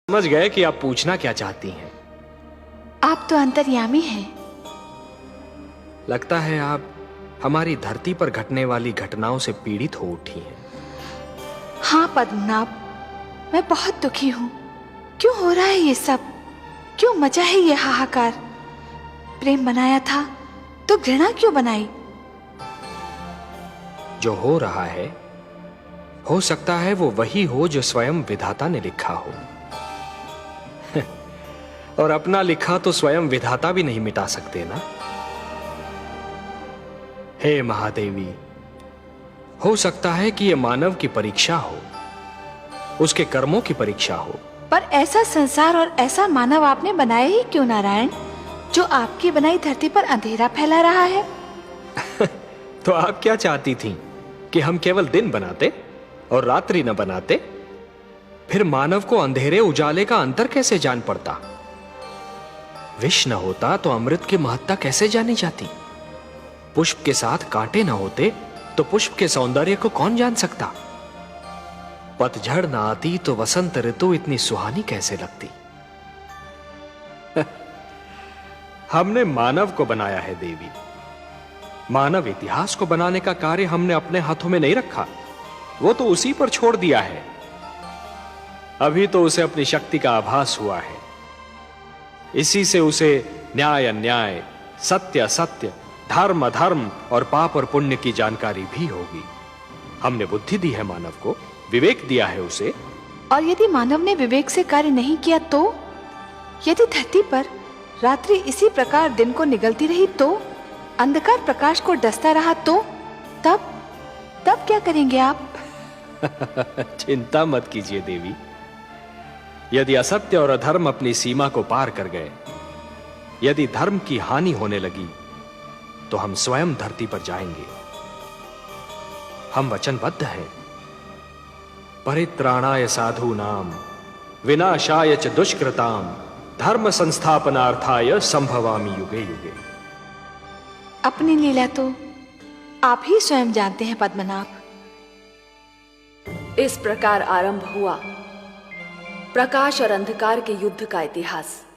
समझ गए कि आप पूछना क्या चाहती हैं। आप तो अंतर्यामी हैं। लगता है आप हमारी धरती पर घटने वाली घटनाओं से पीड़ित हो उठी हैं। हाँ पद्मनाभ, मैं बहुत दुखी हूँ। क्यों हो रहा है ये सब? क्यों मचा है ये हाहाकार? प्रेम बनाया था तो घृणा क्यों बनाई? जो हो रहा है, हो सकता है वो वही हो जो स्वयं विधाता ने लिखा हो। और अपना लिखा तो स्वयं विधाता भी नहीं मिटा सकते ना। हे महादेवी, हो सकता है कि यह मानव की परीक्षा हो, उसके कर्मों की परीक्षा हो। पर ऐसा संसार और ऐसा मानव आपने बनाया ही क्यों नारायण, जो आपकी बनाई धरती पर अंधेरा फैला रहा है? तो आप क्या चाहती थीं कि हम केवल दिन बनाते और रात्रि न बनाते? फिर मानव को अंधेरे उजाले का अंतर कैसे जान पड़ता? विष न होता तो अमृत की महत्ता कैसे जानी जाती? पुष्प के साथ कांटे न होते तो पुष्प के सौंदर्य को कौन जान सकता? पतझड़ न आती तो वसंत ऋतु इतनी सुहानी कैसे लगती? हमने मानव को बनाया है देवी। मानव इतिहास को बनाने का कार्य हमने अपने हाथों में नहीं रखा, वो तो उसी पर छोड़ दिया है। अभी तो उसे अपनी शक्ति का आभास हुआ है। इसी से उसे न्याय अन्याय, सत्य असत्य, धर्म अधर्म और पाप और पुण्य की जानकारी भी होगी। हमने बुद्धि दी है मानव को, विवेक दिया है उसे। और यदि मानव ने विवेक से कार्य नहीं किया तो? यदि धरती पर रात्रि इसी प्रकार दिन को निगलती रही तो? अंधकार प्रकाश को डसता रहा तो? तब क्या करेंगे आप? चिंता मत कीजिए देवी। यदि असत्य और अधर्म अपनी सीमा को पार कर गए, यदि धर्म की हानि होने लगी, तो हम स्वयं धरती पर जाएंगे। हम वचनबद्ध हैं। परित्राणाय साधूनाम विनाशाय च दुष्कृताम धर्म संस्थापनार्थाय संभवामि युगे युगे। अपनी लीला तो आप ही स्वयं जानते हैं पद्मनाभ। इस प्रकार आरंभ हुआ प्रकाश और अंधकार के युद्ध का इतिहास।